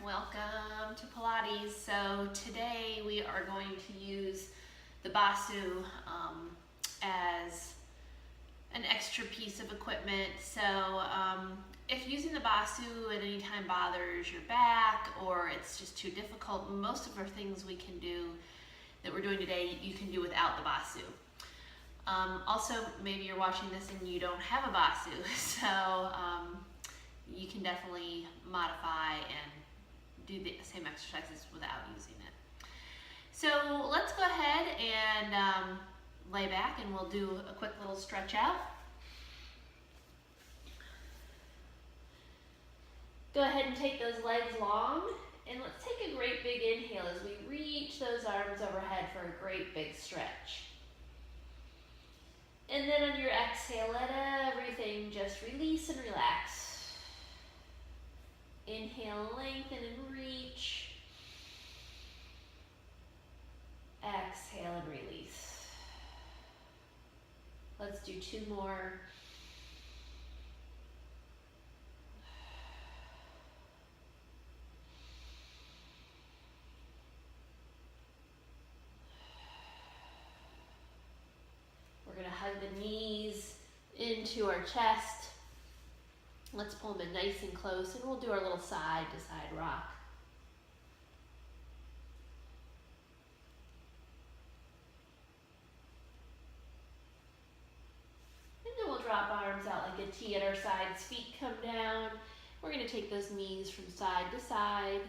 Welcome to Pilates. So today we are going to use the Basu as an extra piece of equipment. So if using the Basu at any time bothers your back or it's just too difficult, most of our things we can do that we're doing today you can do without the Basu. Also, maybe you're watching this and you don't have a Basu, so you can definitely modify and do the same exercises without using it. So let's go ahead and lay back and we'll do a quick little stretch out. Go ahead and take those legs long, and let's take a great big inhale as we reach those arms overhead for a great big stretch. And then on your exhale, let everything just release and relax. Inhale, lengthen and reach. Exhale and release. Let's do two more. We're going to hug the knees into our chest. Let's pull them in nice and close, and we'll do our little side to side rock. And then we'll drop arms out like a T at our sides, feet come down. We're going to take those knees from side to side.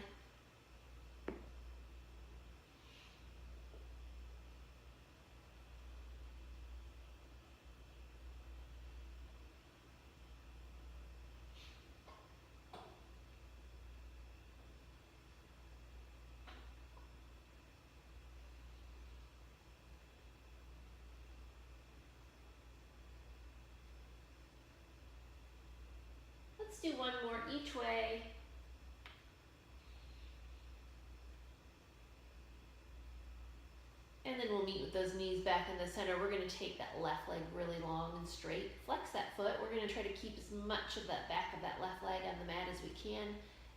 Let's do one more each way. And then we'll meet with those knees back in the center. We're going to take that left leg really long and straight. Flex that foot. We're going to try to keep as much of that back of that left leg on the mat as we can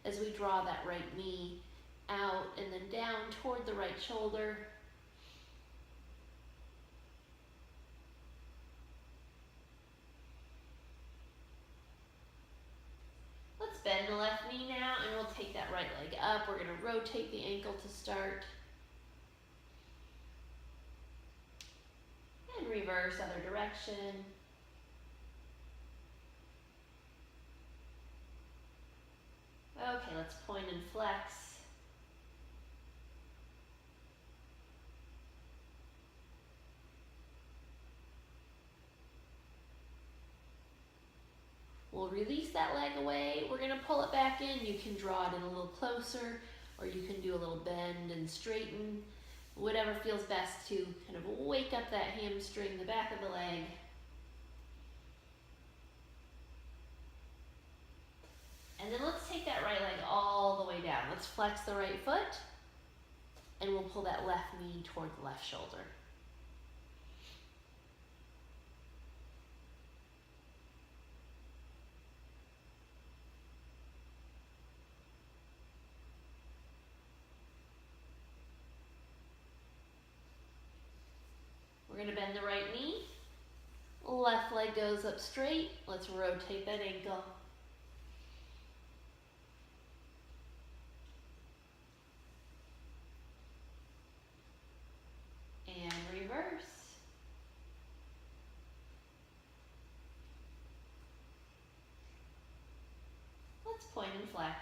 as we draw that right knee out and then down toward the right shoulder. Let's bend the left knee now, and we'll take that right leg up. We're going to rotate the ankle to start. And reverse other direction. Okay, let's point and flex. We'll release that leg away. We're going to pull it back in. You can draw it in a little closer, or you can do a little bend and straighten. Whatever feels best to kind of wake up that hamstring, the back of the leg. And then let's take that right leg all the way down. Let's flex the right foot, and we'll pull that left knee toward the left shoulder. We're going to bend the right knee. Left leg goes up straight. Let's rotate that ankle. And reverse. Let's point and flex.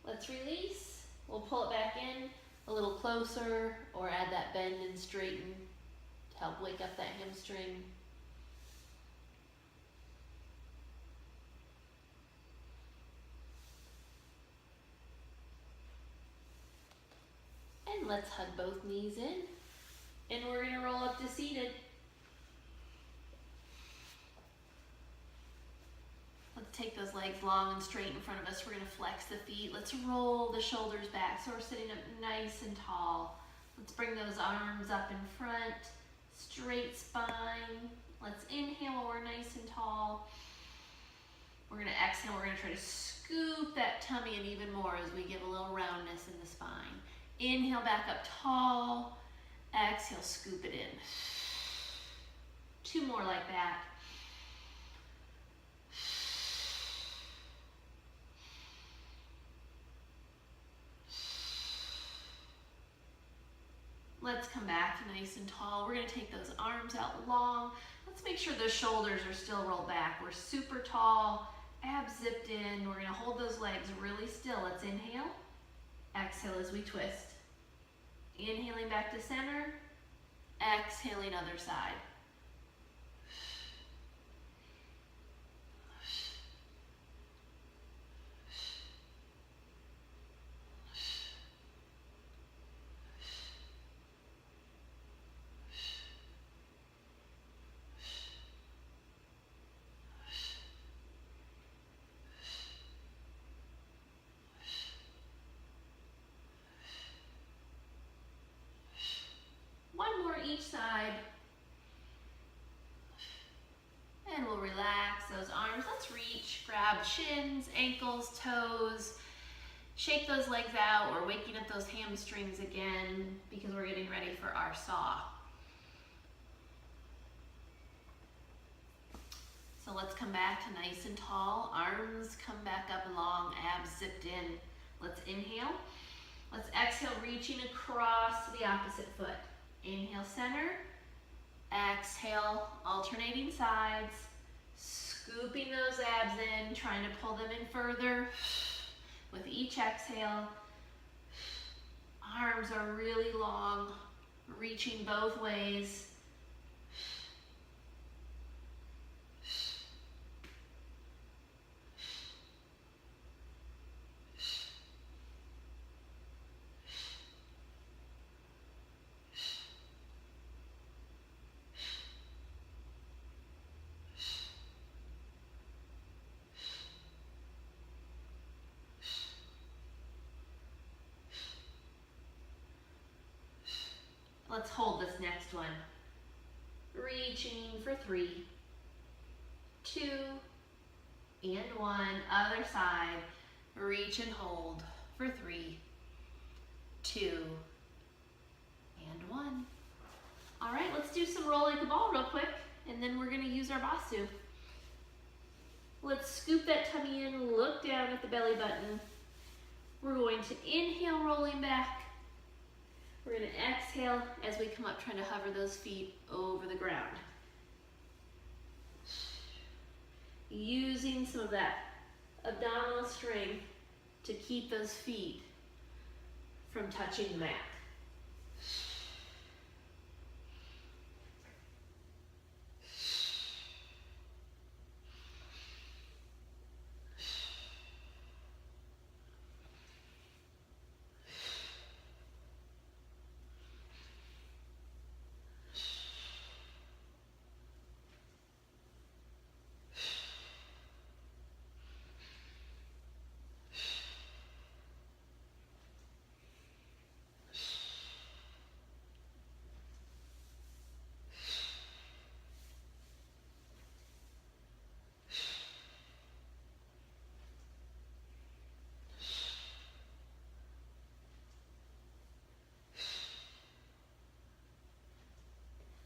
Let's release. We'll pull it back in a little closer, or add that bend and straighten to help wake up that hamstring. And let's hug both knees in. And we're going to roll up to seated. take those legs long and straight in front of us. We're gonna flex the feet. Let's roll the shoulders back so we're sitting up nice and tall. Let's bring those arms up in front, straight spine. Let's inhale while we're nice and tall. We're gonna exhale, we're gonna try to scoop that tummy in even more as we give a little roundness in the spine. Inhale back up tall, exhale, scoop it in. 2 more like that. Let's come back nice and tall. We're gonna take those arms out long. Let's make sure the shoulders are still rolled back. We're super tall, abs zipped in. We're gonna hold those legs really still. Let's inhale, exhale as we twist. Inhaling back to center, exhaling other side. One more each side. And we'll relax those arms. Let's reach, grab shins, ankles, toes. Shake those legs out. We're waking up those hamstrings again because we're getting ready for our saw. So let's come back to nice and tall. Arms come back up and long, abs zipped in. Let's inhale. Let's exhale, reaching across to the opposite foot. Inhale, center. Exhale, alternating sides. Scooping those abs in, trying to pull them in further. With each exhale, arms are really long, reaching both ways. Let's hold this next one. Reaching for 3, 2, and 1. Other side. Reach and hold for 3, 2, and 1. All right, let's do some roll like a ball real quick, and then we're gonna use our basu. Let's scoop that tummy in, look down at the belly button. We're going to inhale, rolling back. We're going to exhale as we come up, trying to hover those feet over the ground. Using some of that abdominal strength to keep those feet from touching the mat.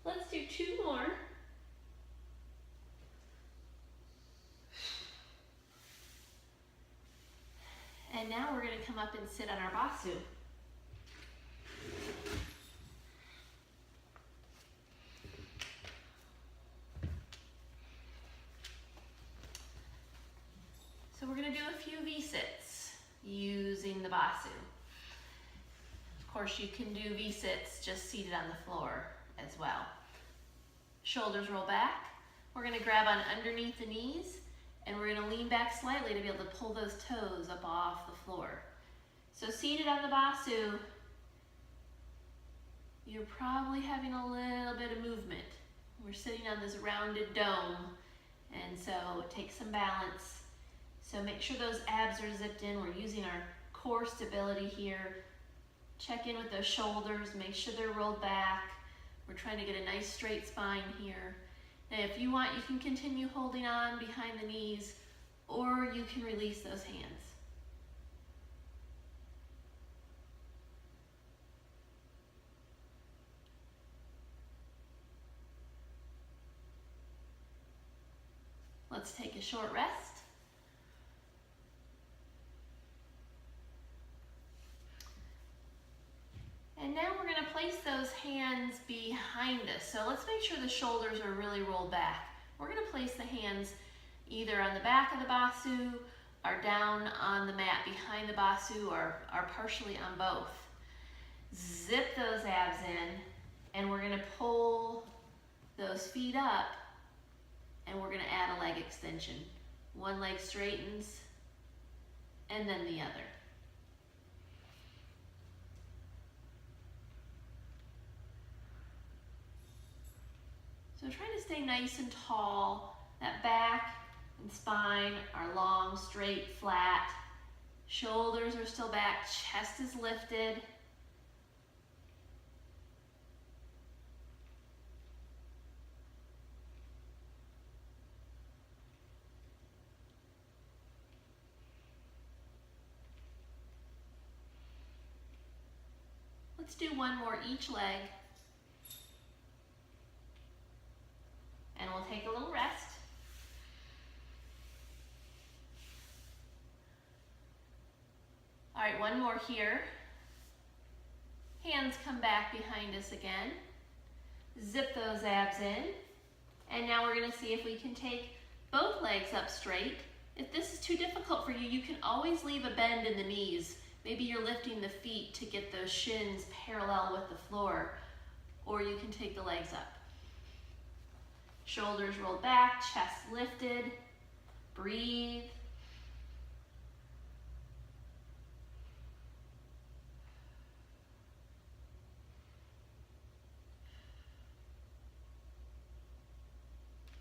Let's do 2 more. And now we're going to come up and sit on our basu. So we're going to do a few V-sits using the basu. Of course, you can do V-sits just seated on the floor as well. Shoulders roll back. We're going to grab on underneath the knees, and we're going to lean back slightly to be able to pull those toes up off the floor. So seated on the basu, you're probably having a little bit of movement. We're sitting on this rounded dome, and so take some balance So make sure those abs are zipped in. We're using our core stability here. Check in with those shoulders, make sure they're rolled back. We're trying to get a nice straight spine here. Now if you want, you can continue holding on behind the knees, or you can release those hands. Let's take a short rest. And now we're going to place those hands behind us. So let's make sure the shoulders are really rolled back. We're going to place the hands either on the back of the basu, or down on the mat behind the basu, or partially on both. Zip those abs in, and we're going to pull those feet up, and we're going to add a leg extension. One leg straightens, and then the other. So trying to stay nice and tall. That back and spine are long, straight, flat. Shoulders are still back, chest is lifted. Let's do one more each leg. And we'll take a little rest. All right, one more here. Hands come back behind us again. Zip those abs in. And now we're gonna see if we can take both legs up straight. If this is too difficult for you, you can always leave a bend in the knees. Maybe you're lifting the feet to get those shins parallel with the floor, or you can take the legs up. Shoulders rolled back, chest lifted. Breathe.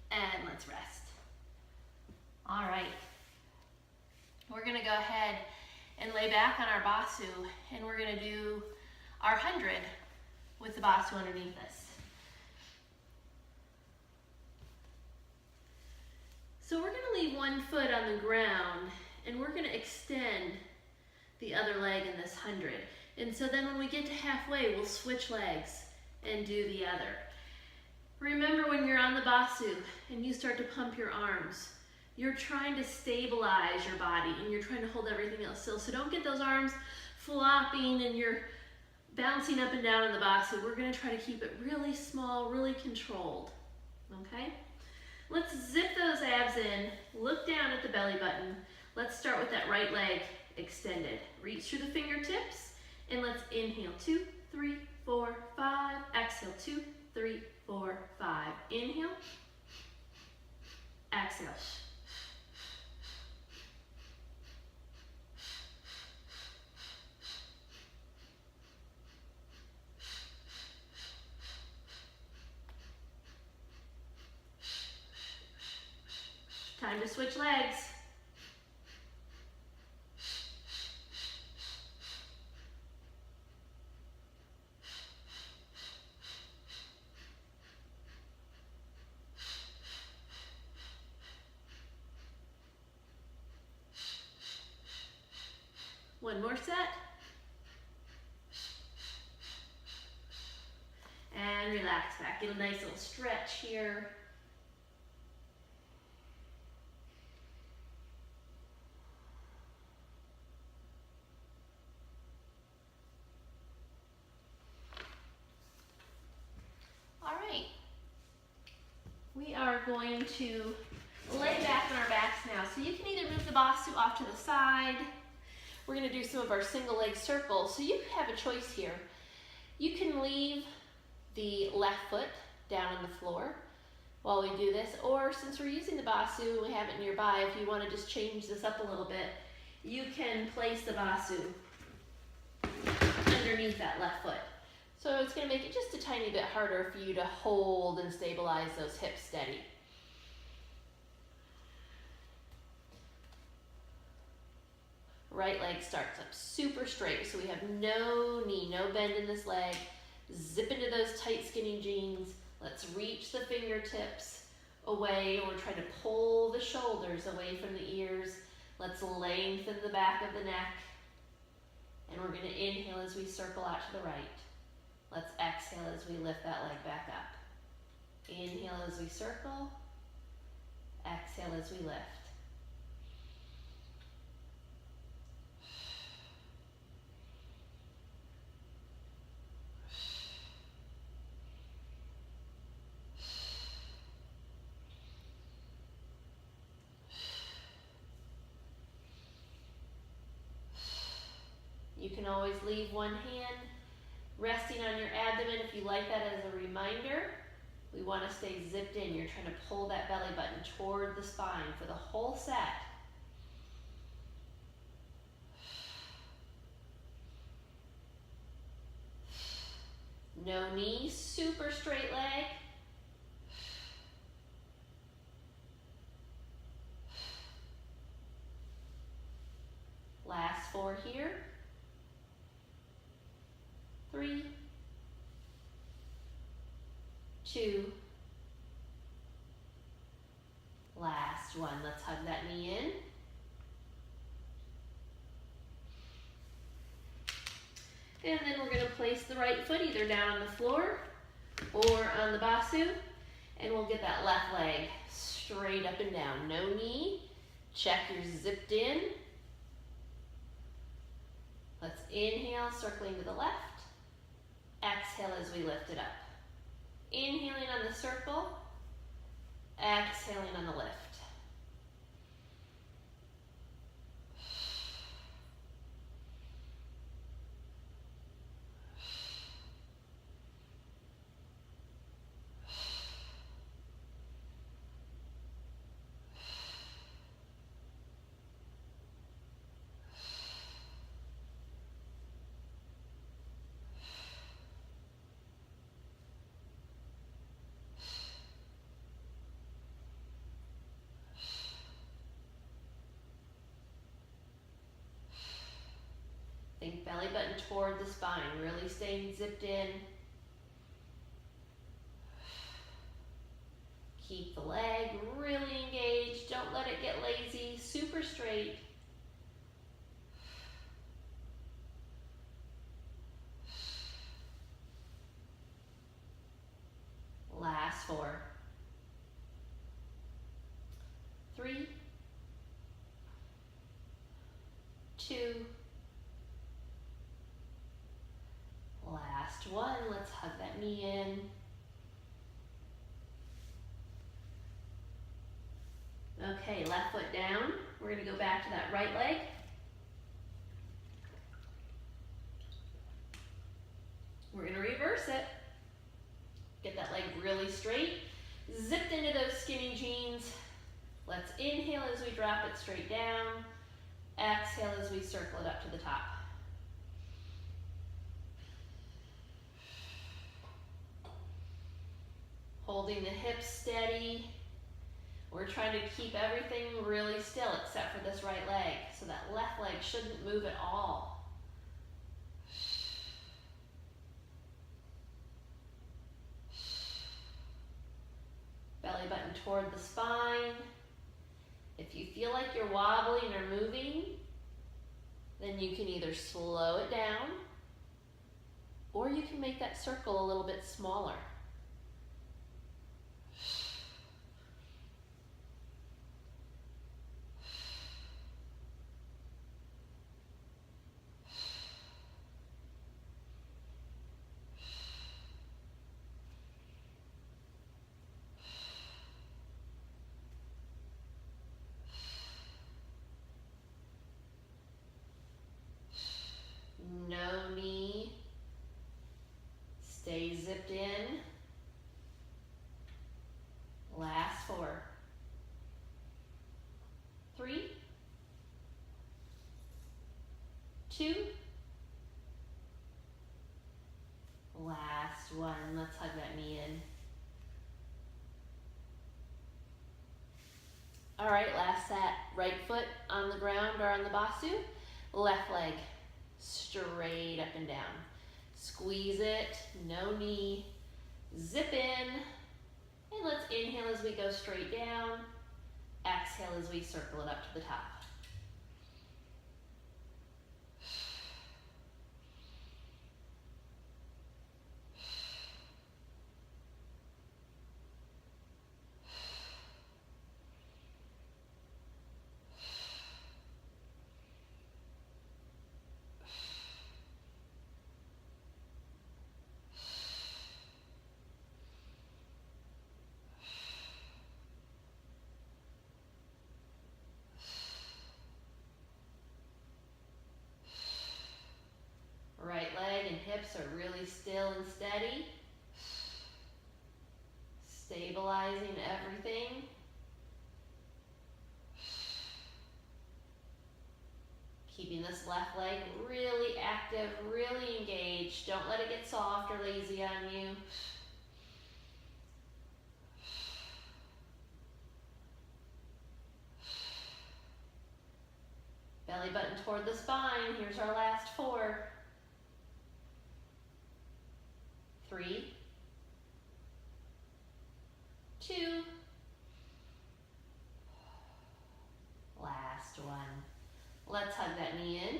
And let's rest. All right. We're gonna go ahead and lay back on our basu, and we're gonna do our 100 with the basu underneath us. So we're gonna leave one foot on the ground, and we're gonna extend the other leg in this 100. And so then when we get to halfway, we'll switch legs and do the other. Remember, when you're on the basu and you start to pump your arms, you're trying to stabilize your body and you're trying to hold everything else still. So don't get those arms flopping and you're bouncing up and down in the basu. We're gonna try to keep it really small, really controlled, okay? Let's zip those abs in, look down at the belly button. Let's start with that right leg extended. Reach through the fingertips, and let's inhale, 2, 3, 4, 5. Exhale, 2, 3, 4, 5. Inhale, exhale. Time to switch legs. One more set. And relax back. Get a nice little stretch here. We are going to lay back on our backs now. So you can either move the basu off to the side. We're going to do some of our single leg circles. So you have a choice here. You can leave the left foot down on the floor while we do this, or since we're using the basu and we have it nearby, if you want to just change this up a little bit, you can place the basu underneath that left foot. So it's going to make it just a tiny bit harder for you to hold and stabilize those hips steady. right leg starts up super straight. So we have no knee, no bend in this leg. Zip into those tight skinny jeans. Let's reach the fingertips away. We're trying to pull the shoulders away from the ears. Let's lengthen the back of the neck. And we're going to inhale as we circle out to the right. Let's exhale as we lift that leg back up. Inhale as we circle. Exhale as we lift. You can always leave one hand resting on your abdomen if you like that as a reminder. We want to stay zipped in. You're trying to pull that belly button toward the spine for the whole set. No knee, super straight leg. Last 4 here. 3, 2, last one. Let's hug that knee in. And then we're going to place the right foot either down on the floor or on the basu, and we'll get that left leg straight up and down. No knee. Check you're zipped in. Let's inhale, circling to the left. Exhale as we lift it up. Inhaling on the circle. Exhaling on the lift. Think belly button toward the spine, really staying zipped in. Keep the leg really engaged. Don't let it get lazy. Super straight. Last 4. 3, 2, last 1. Let's hug that knee in. Okay, left foot down. We're going to go back to that right leg. We're going to reverse it. Get that leg really straight. Zipped into those skinny jeans. Let's inhale as we drop it straight down. Exhale as we circle it up to the top. Holding the hips steady. We're trying to keep everything really still except for this right leg. So that left leg shouldn't move at all. Belly button toward the spine. If you feel like you're wobbling or moving, then you can either slow it down or you can make that circle a little bit smaller. No knee. Stay zipped in. Last 4. 3, 2, last 1. Let's hug that knee in. All right, last set. Right foot on the ground or on the basu. Left leg straight up and down. Squeeze it, no knee. Zip in, and let's inhale as we go straight down. Exhale as we circle it up to the top. Right leg and hips are really still and steady. Stabilizing everything. Keeping this left leg really active, really engaged. Don't let it get soft or lazy on you. Belly button toward the spine. Here's our last 4. 3, 2, last one. Let's hug that knee in.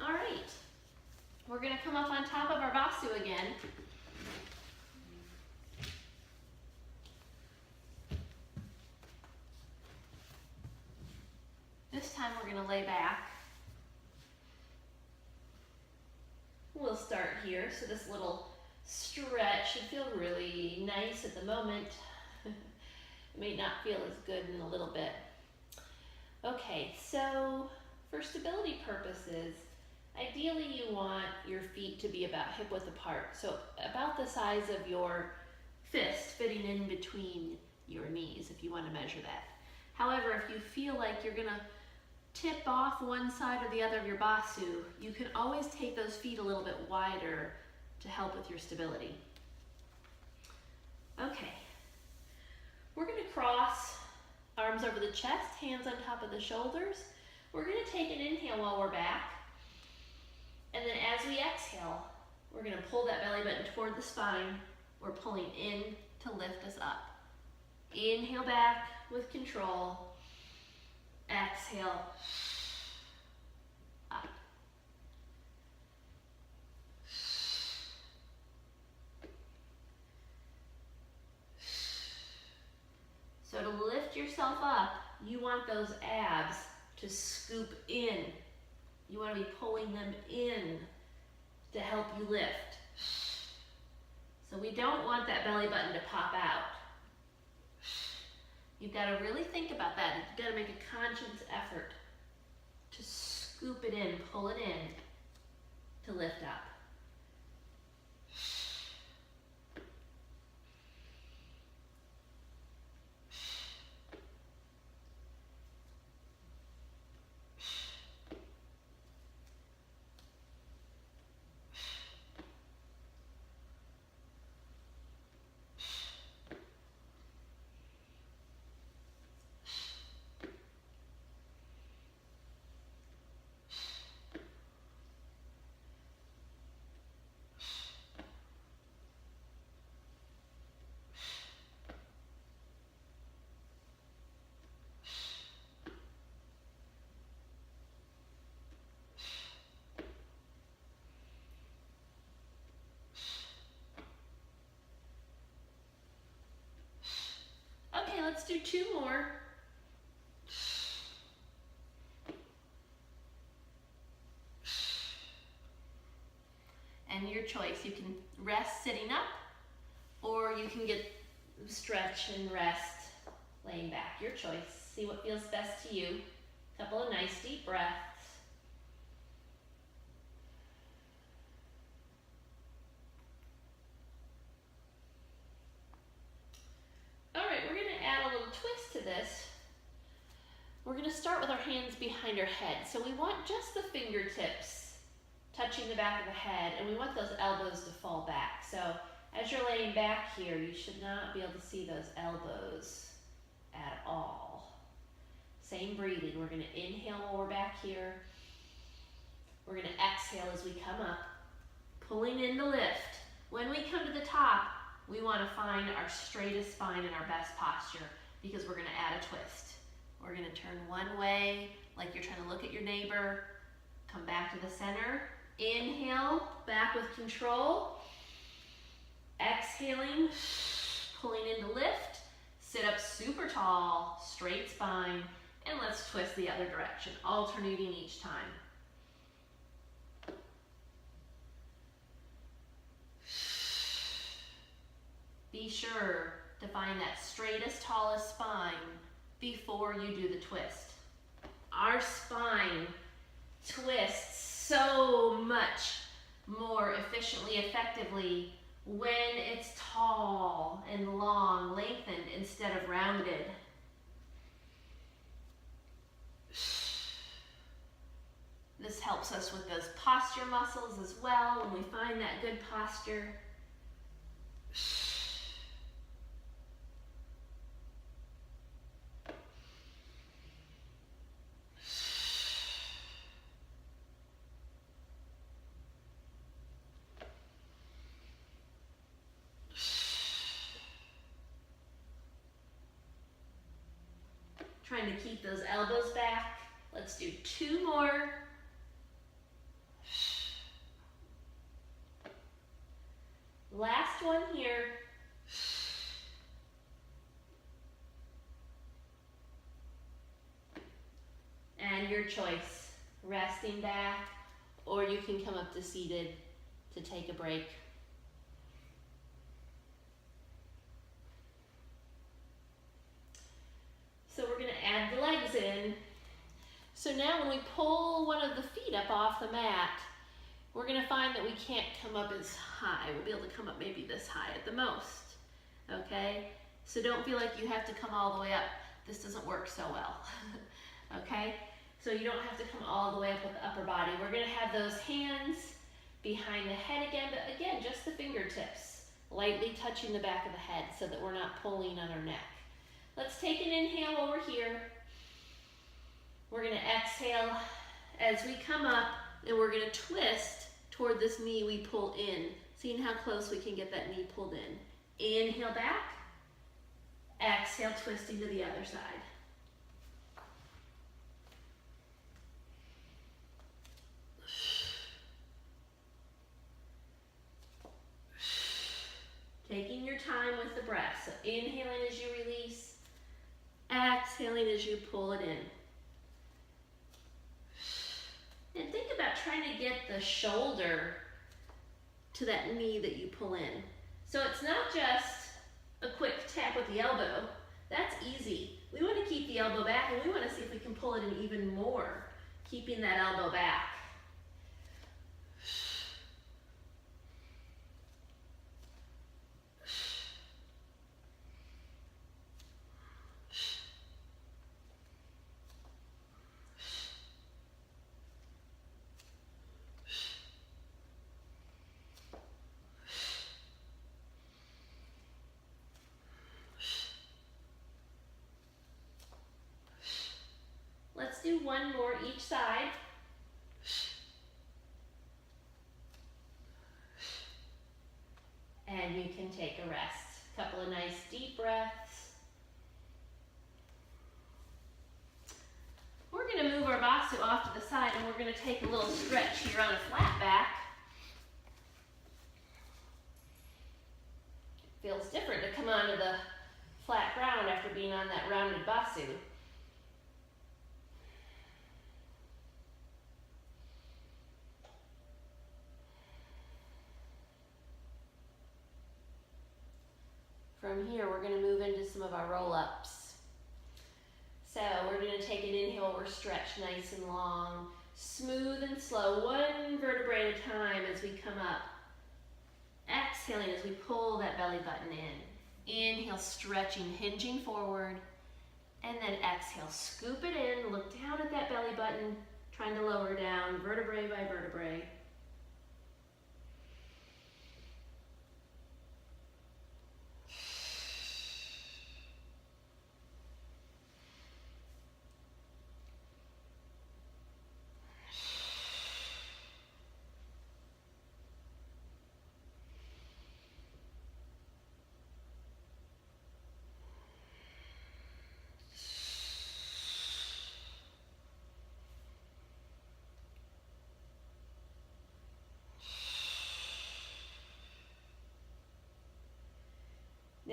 All right, we're gonna come up on top of our Basu again. This time we're gonna lay back. We'll start here, so this little stretch should feel really nice at the moment. It may not feel as good in a little bit. Okay, so for stability purposes, ideally you want your feet to be about hip width apart, so about the size of your fist fitting in between your knees if you want to measure that. However, if you feel like you're gonna tip off one side or the other of your Basu, you can always take those feet a little bit wider to help with your stability. Okay, we're gonna cross arms over the chest, hands on top of the shoulders. We're gonna take an inhale while we're back, and then as we exhale, we're gonna pull that belly button toward the spine. We're pulling in to lift us up. Inhale back with control. Exhale, up. So to lift yourself up, you want those abs to scoop in. You want to be pulling them in to help you lift. So we don't want that belly button to pop out. You've got to really think about that. You've got to make a conscious effort to scoop it in, pull it in, to lift up. Okay, let's do 2 more. And your choice, you can rest sitting up, or you can get stretch and rest laying back. Your choice. See what feels best to you. A couple of nice deep breaths. All right, we're going to add a little twist to this. We're going to start with our hands behind our head. So we want just the fingertips touching the back of the head, and we want those elbows to fall back. So as you're laying back here, you should not be able to see those elbows at all. same breathing. We're going to inhale while we're back here. We're going to exhale as we come up, pulling in the lift. When we come to the top, we want to find our straightest spine and our best posture because we're going to add a twist. We're going to turn one way like you're trying to look at your neighbor. Come back to the center. Inhale, back with control. Exhaling, pulling into lift. Sit up super tall, straight spine, and let's twist the other direction, alternating each time. Be sure to find that straightest, tallest spine before you do the twist. Our spine twists so much more efficiently, effectively when it's tall and long, lengthened instead of rounded. This helps us with those posture muscles as well when we find that good posture. Trying to keep those elbows back. Let's do 2 more. Last one here. And your choice, resting back, or you can come up to seated to take a break. So we're going to add the legs in. So now when we pull one of the feet up off the mat, we're going to find that we can't come up as high. We'll be able to come up maybe this high at the most. Okay? So don't feel like you have to come all the way up. This doesn't work so well. Okay? So you don't have to come all the way up with the upper body. We're going to have those hands behind the head again, but again, just the fingertips, lightly touching the back of the head so that we're not pulling on our neck. Let's take an inhale while we're here. We're going to exhale as we come up, and we're going to twist toward this knee we pull in, seeing how close we can get that knee pulled in. Inhale back, exhale, twisting to the other side. Taking your time with the breath. So inhaling as you release, exhaling as you pull it in. And think about trying to get the shoulder to that knee that you pull in. So it's not just a quick tap with the elbow. That's easy. We want to keep the elbow back, and we want to see if we can pull it in even more, keeping that elbow back. Let's do one more each side. And you can take a rest. A couple of nice deep breaths. We're going to move our basu off to the side, and we're going to take a little stretch here on a flat back. It feels different to come onto the flat ground after being on that rounded basu. From here, we're going to move into some of our roll-ups. So we're going to take an inhale, we're stretched nice and long, smooth and slow, one vertebrae at a time as we come up. Exhaling as we pull that belly button in. Inhale, stretching, hinging forward, and then exhale, scoop it in, look down at that belly button, trying to lower down, vertebrae by vertebrae.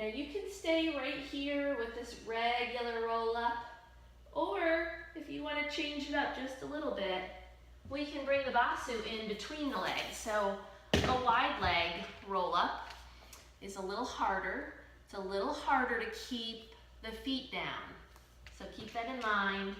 Now you can stay right here with this regular roll up, or if you want to change it up just a little bit, we can bring the basu in between the legs. So a wide leg roll up is a little harder. It's a little harder to keep the feet down. So keep that in mind.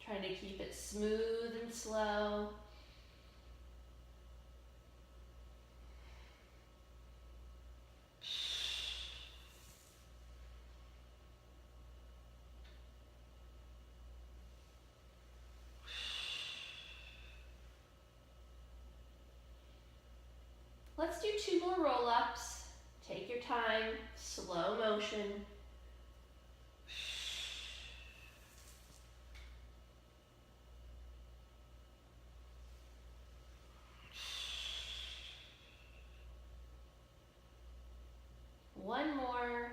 Trying to keep it smooth and slow. Let's do 2 more roll-ups. Take your time, slow motion. One more.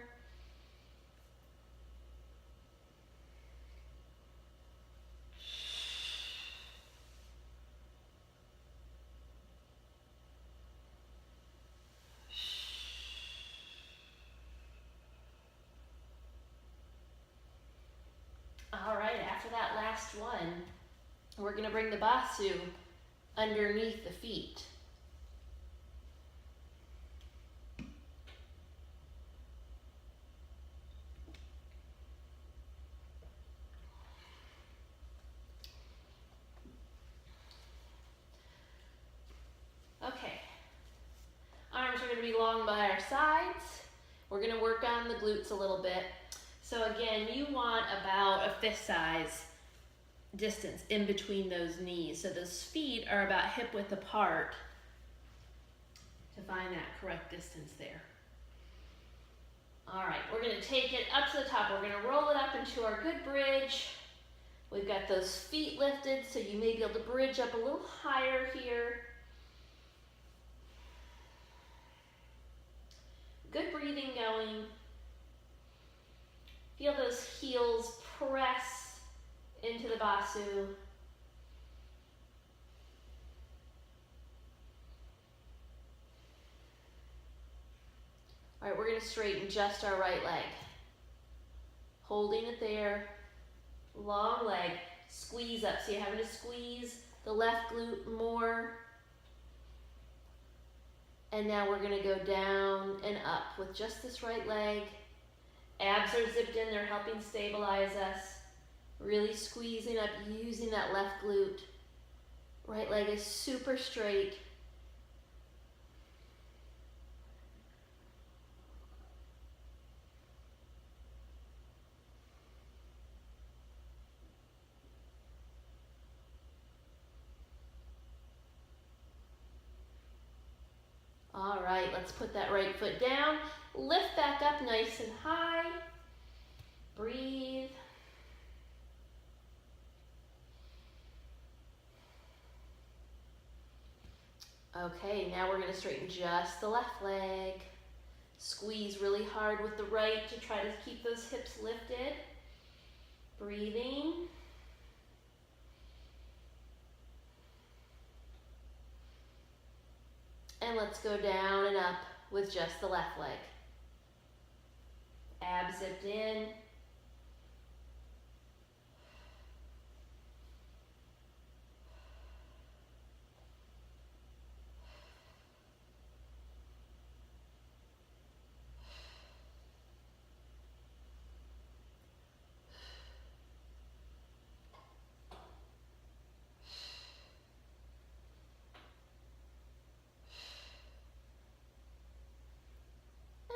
All right, after that last one, we're going to bring the basu underneath the feet. Okay, arms are going to be long by our sides. We're going to work on the glutes a little bit. So again, you want about a fist size distance in between those knees. So those feet are about hip width apart to find that correct distance there. All right, we're going to take it up to the top. We're going to roll it up into our good bridge. We've got those feet lifted, so you may be able to bridge up a little higher here. Good breathing going. Feel those heels press into the basu. All right, we're going to straighten just our right leg. Holding it there. Long leg. Squeeze up. So you're having to squeeze the left glute more. And now we're going to go down and up with just this right leg. Abs are zipped in. They're helping stabilize us. Really squeezing up, using that left glute. Right leg is super straight. All right, let's put that right foot down. Lift back up nice and high. Breathe. Okay, now we're going to straighten just the left leg. Squeeze really hard with the right to try to keep those hips lifted. Breathing. And let's go down and up with just the left leg. Abs zipped in.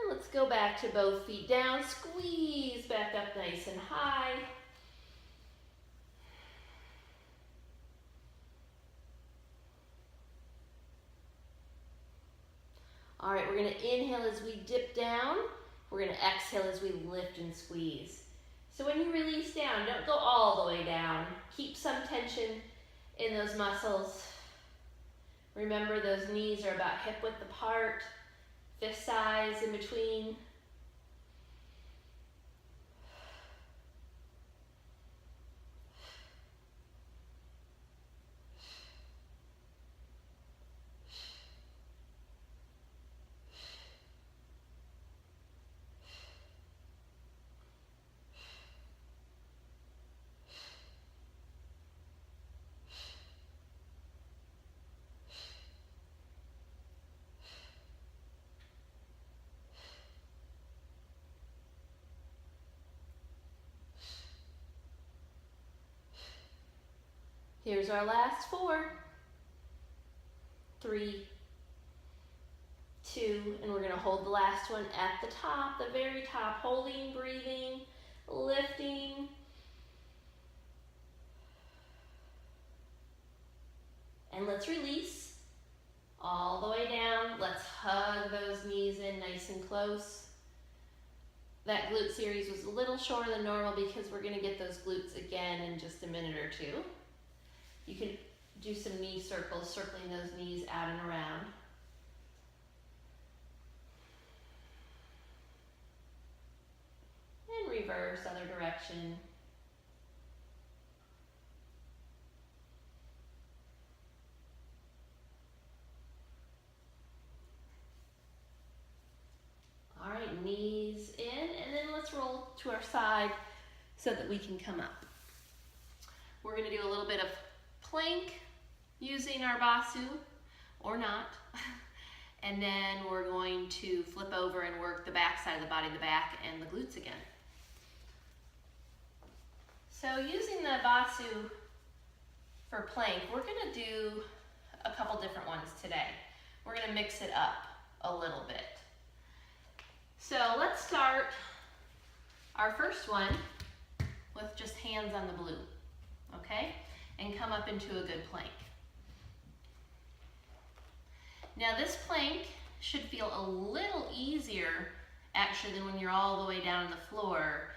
Let's go back to both feet down, squeeze back up nice and high. All right, we're gonna inhale as we dip down. We're gonna exhale as we lift and squeeze. So when you release down, don't go all the way down. Keep some tension in those muscles. Remember, those knees are about hip width apart, fist size in between. Here's our last 4, 3, 2, and we're gonna hold the last one at the top, the very top, holding, breathing, lifting. And let's release all the way down. Let's hug those knees in nice and close. That glute series was a little shorter than normal because we're gonna get those glutes again in just a minute or two. You can do some knee circles, circling those knees out and around. And reverse, other direction. All right, knees in, and then let's roll to our side so that we can come up. We're gonna do a little bit of plank using our basu, or not. And then we're going to flip over and work the back side of the body, the back and the glutes again. So using the basu for plank, we're gonna do a couple different ones today. We're gonna mix it up a little bit. So let's start our first one with just hands on the blue, okay? And come up into a good plank. Now this plank should feel a little easier actually than when you're all the way down on the floor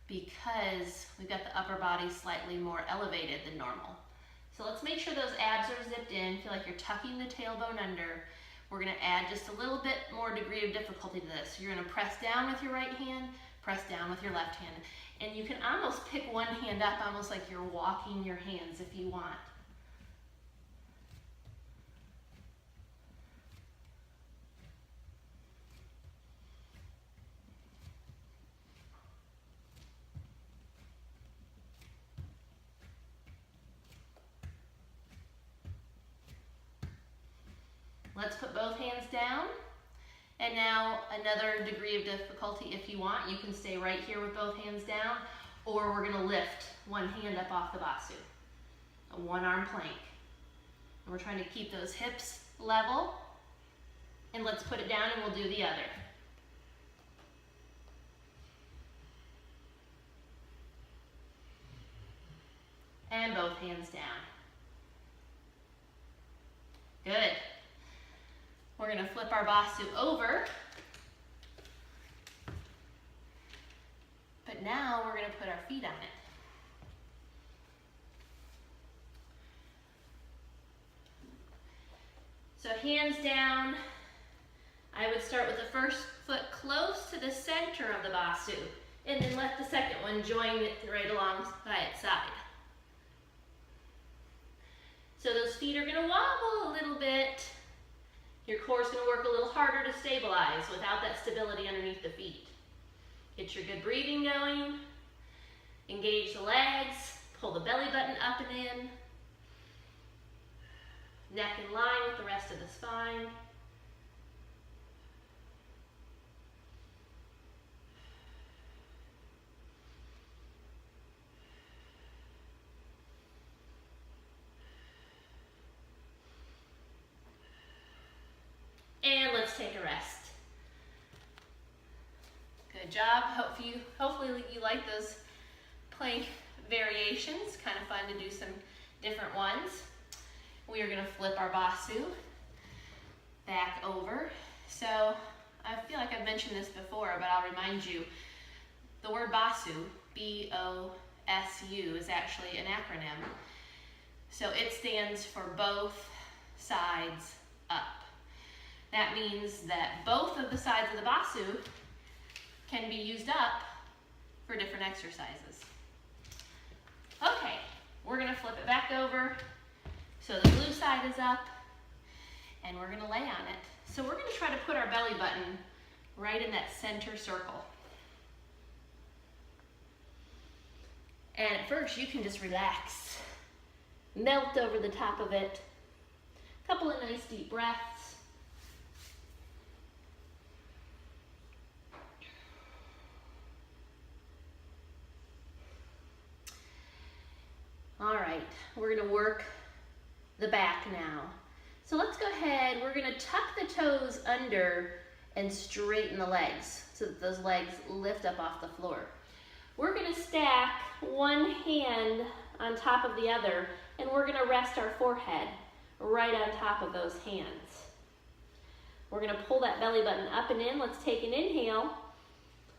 because we've got the upper body slightly more elevated than normal. So let's make sure those abs are zipped in, feel like you're tucking the tailbone under. We're gonna add just a little bit more degree of difficulty to this. You're gonna press down with your right hand, press down with your left hand. And you can almost pick one hand up, almost like you're walking your hands if you want. Let's put both hands down. And now another degree of difficulty if you want. You can stay right here with both hands down, or we're gonna lift one hand up off the basu. A one-arm plank. And we're trying to keep those hips level. And let's put it down and we'll do the other. And both hands down. Good. We're gonna flip our basu over. But now we're gonna put our feet on it. So hands down. I would start with the first foot close to the center of the basu, and then let the second one join it right along by its side. So those feet are gonna wobble a little bit. Your core is gonna work a little harder to stabilize without that stability underneath the feet. Get your good breathing going. Engage the legs. Pull the belly button up and in. Neck in line with the rest of the spine. And let's take a rest. Good job. Hopefully you like those plank variations. Kind of fun to do some different ones. We are going to flip our basu back over. So I feel like I've mentioned this before, but I'll remind you. The word BOSU, B-O-S-U, is actually an acronym. So it stands for both sides up. That means that both of the sides of the BOSU can be used up for different exercises. Okay, we're gonna flip it back over so the blue side is up, and we're gonna lay on it. So we're gonna try to put our belly button right in that center circle. And at first you can just relax, melt over the top of it. A couple of nice deep breaths. All right, we're gonna work the back now. So let's go ahead, we're gonna tuck the toes under and straighten the legs so that those legs lift up off the floor. We're gonna stack one hand on top of the other, and we're gonna rest our forehead right on top of those hands. We're gonna pull that belly button up and in. Let's take an inhale.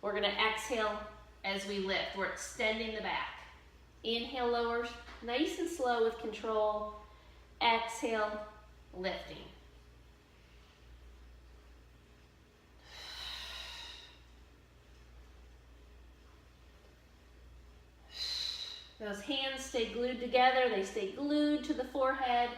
We're gonna exhale as we lift. We're extending the back. Inhale, lowers, nice and slow with control. Exhale, lifting. Those hands stay glued together. They stay glued to the forehead.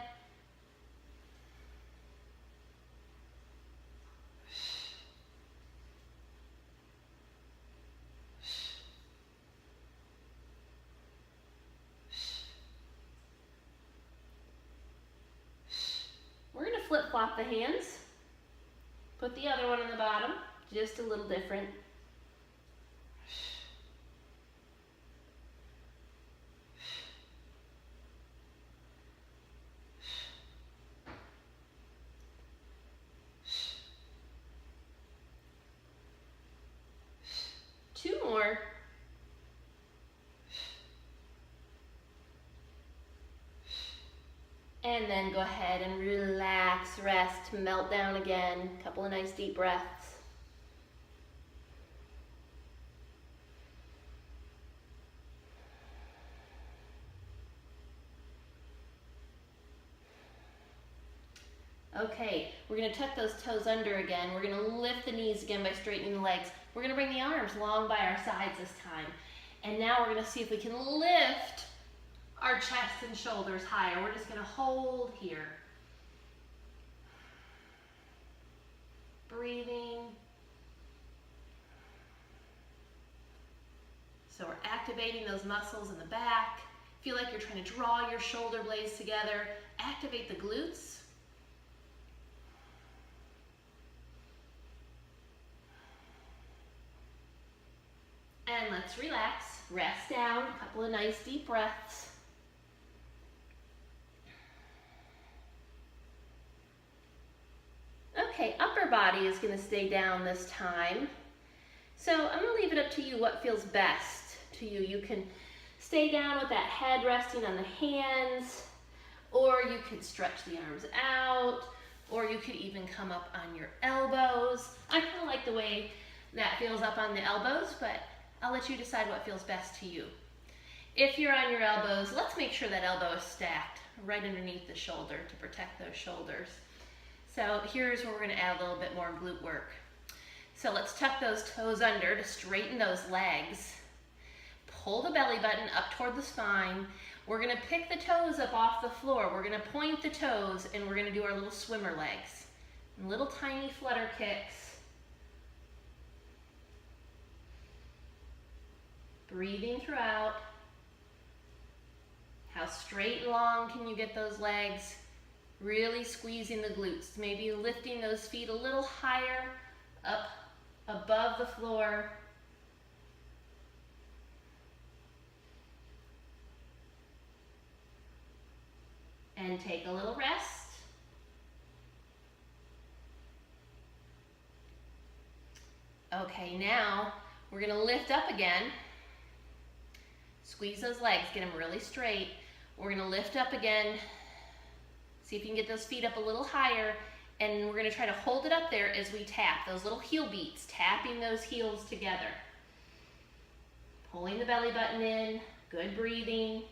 We're going to flip-flop the hands. Put the other one on the bottom, just a little different. Two more. And then go ahead and relax, rest, melt down again. A couple of nice deep breaths. Okay, we're going to tuck those toes under again. We're going to lift the knees again by straightening the legs. We're going to bring the arms long by our sides this time. And now we're going to see if we can lift our chest and shoulders higher. We're just going to hold here. Breathing. So we're activating those muscles in the back. Feel like you're trying to draw your shoulder blades together. Activate the glutes. And let's relax, rest down, a couple of nice deep breaths. Okay, upper body is going to stay down this time. So I'm going to leave it up to you what feels best to you. You can stay down with that head resting on the hands, or you could stretch the arms out, or you could even come up on your elbows. I kind of like the way that feels up on the elbows, but I'll let you decide what feels best to you. If you're on your elbows, let's make sure that elbow is stacked right underneath the shoulder to protect those shoulders. So here's where we're going to add a little bit more glute work. So let's tuck those toes under to straighten those legs. Pull the belly button up toward the spine. We're going to pick the toes up off the floor. We're going to point the toes, and we're going to do our little swimmer legs. And little tiny flutter kicks. Breathing throughout. How straight and long can you get those legs? Really squeezing the glutes. Maybe lifting those feet a little higher up above the floor. And take a little rest. Okay, now we're going to lift up again. Squeeze those legs, get them really straight. We're going to lift up again. See if you can get those feet up a little higher And we're gonna try to hold it up there as we tap, those little heel beats, tapping those heels together. Pulling the belly button in, good breathing.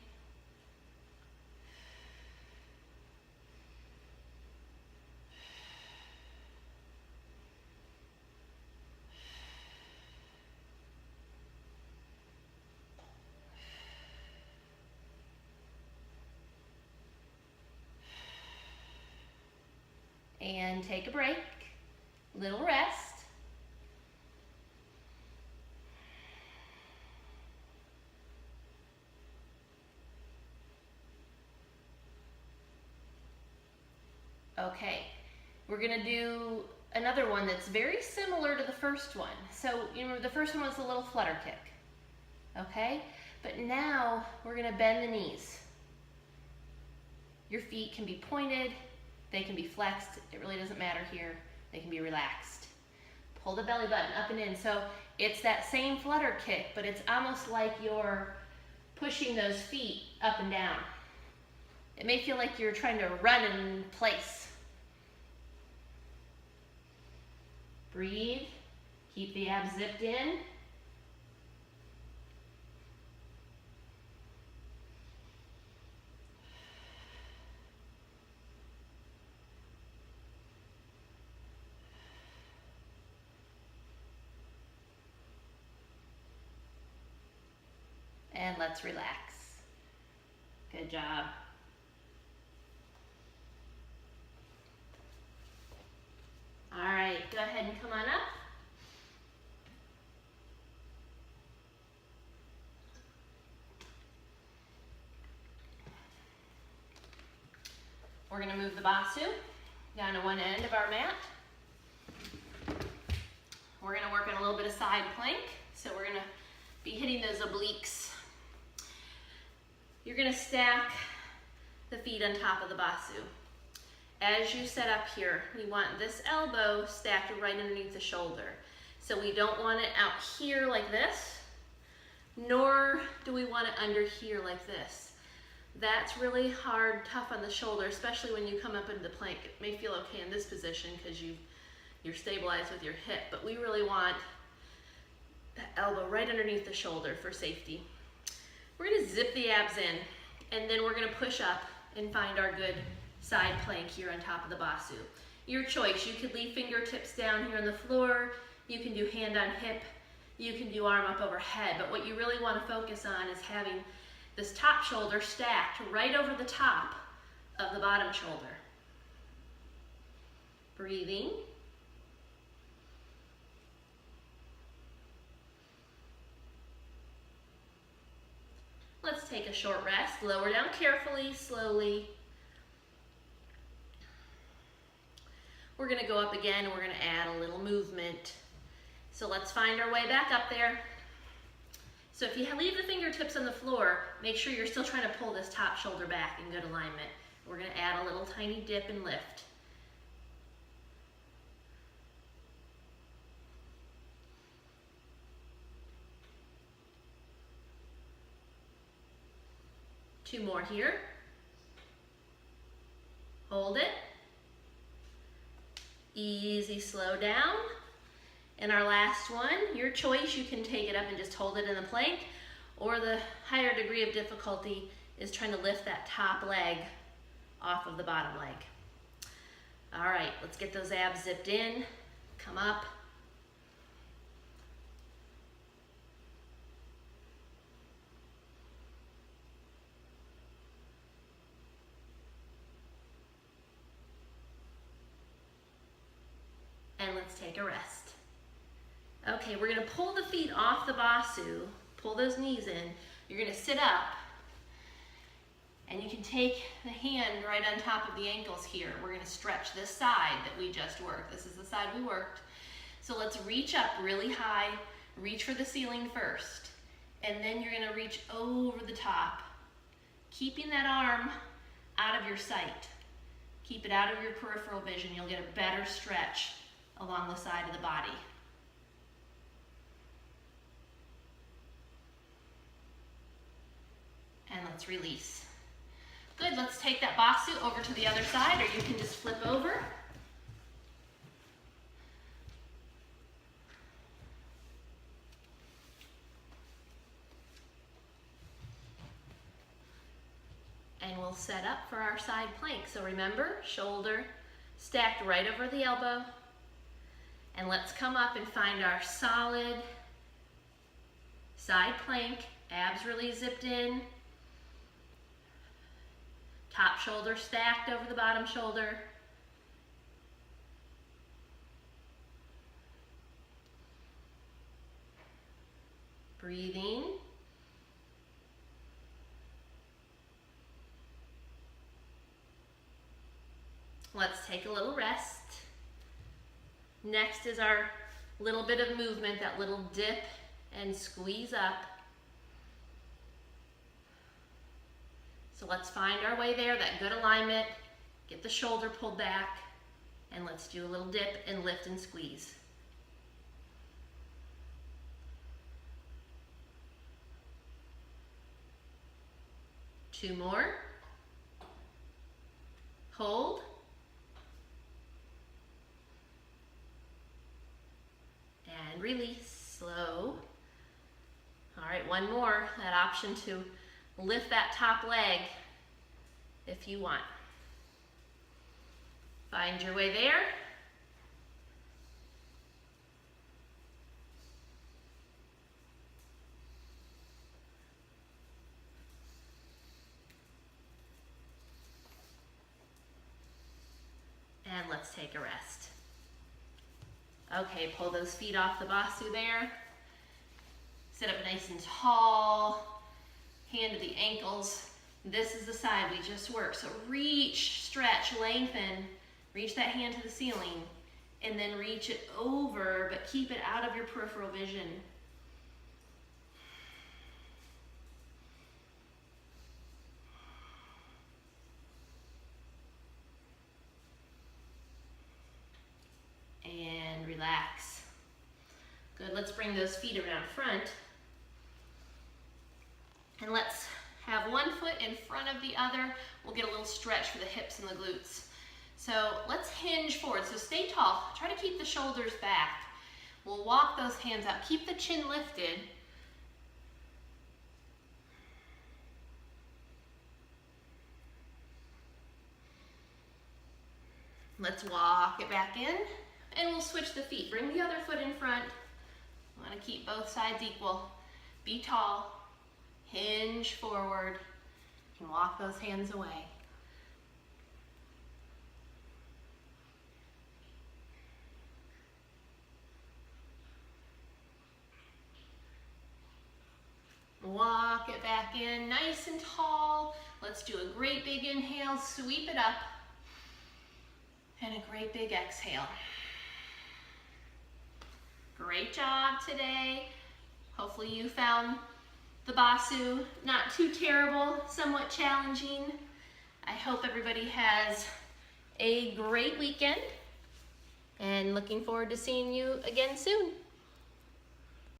And take a break, little rest. Okay, we're gonna do another one that's very similar to the first one. So you remember the first one was a little flutter kick, okay? But now we're gonna bend the knees. Your feet can be pointed, they can be flexed, it really doesn't matter here. They can be relaxed. Pull the belly button up and in. So it's that same flutter kick, but it's almost like you're pushing those feet up and down. It may feel like you're trying to run in place. Breathe, keep the abs zipped in. And let's relax. Good job. All right, go ahead and come on up. We're gonna move the basu down to one end of our mat. We're gonna work on a little bit of side plank. So we're gonna be hitting those obliques. You're gonna stack the feet on top of the basu. As you set up here, you want this elbow stacked right underneath the shoulder. So we don't want it out here like this, nor do we want it under here like this. That's really hard, tough on the shoulder, especially when you come up into the plank. It may feel okay in this position because you're stabilized with your hip, but we really want the elbow right underneath the shoulder for safety. We're gonna zip the abs in, and then we're gonna push up and find our good side plank here on top of the basu. Your choice, you could leave fingertips down here on the floor, you can do hand on hip, you can do arm up overhead, but what you really wanna focus on is having this top shoulder stacked right over the top of the bottom shoulder. Breathing. Let's take a short rest. Lower down carefully, slowly. We're gonna go up again and we're gonna add a little movement. So let's find our way back up there. So if you leave the fingertips on the floor, make sure you're still trying to pull this top shoulder back in good alignment. We're gonna add a little tiny dip and lift. Two more here. Hold it. Easy, slow down. And our last one, your choice, you can take it up and just hold it in the plank, or the higher degree of difficulty is trying to lift that top leg off of the bottom leg. All right, let's get those abs zipped in. Come up. And let's take a rest. Okay, we're gonna pull the feet off the basu, pull those knees in. You're gonna sit up, and you can take the hand right on top of the ankles here. We're gonna stretch this side that we just worked. This is the side we worked. So let's reach up really high, reach for the ceiling first, and then you're gonna reach over the top, keeping that arm out of your sight. Keep it out of your peripheral vision. You'll get a better stretch along the side of the body. And let's release. Good, let's take that basu over to the other side, or you can just flip over. and we'll set up for our side plank. So remember, shoulder stacked right over the elbow. And let's come up and find our solid side plank. Abs really zipped in. Top shoulder stacked over the bottom shoulder. Breathing. Let's take a little rest. Next is our little bit of movement, that little dip and squeeze up. So let's find our way there, that good alignment. Get the shoulder pulled back, and let's do a little dip and lift and squeeze. Two more. Hold. And release, slow. All right, one more, that option to lift that top leg if you want. Find your way there. And let's take a rest. Okay, pull those feet off the basu there. Sit up nice and tall. Hand to the ankles. This is the side we just worked. So reach, stretch, lengthen. Reach that hand to the ceiling. And then reach it over, but keep it out of your peripheral vision. And relax. Good, let's bring those feet around front. And let's have one foot in front of the other. We'll get a little stretch for the hips and the glutes. So let's hinge forward. So stay tall. Try to keep the shoulders back. We'll walk those hands out. Keep the chin lifted. Let's walk it back in. And we'll switch the feet. Bring the other foot in front. We want to keep both sides equal. Be tall. Hinge forward. You can walk those hands away. Walk it back in, nice and tall. Let's do a great big inhale, sweep it up. And a great big exhale. Great job today. Hopefully you found the basu not too terrible, somewhat challenging. I hope everybody has a great weekend and looking forward to seeing you again soon.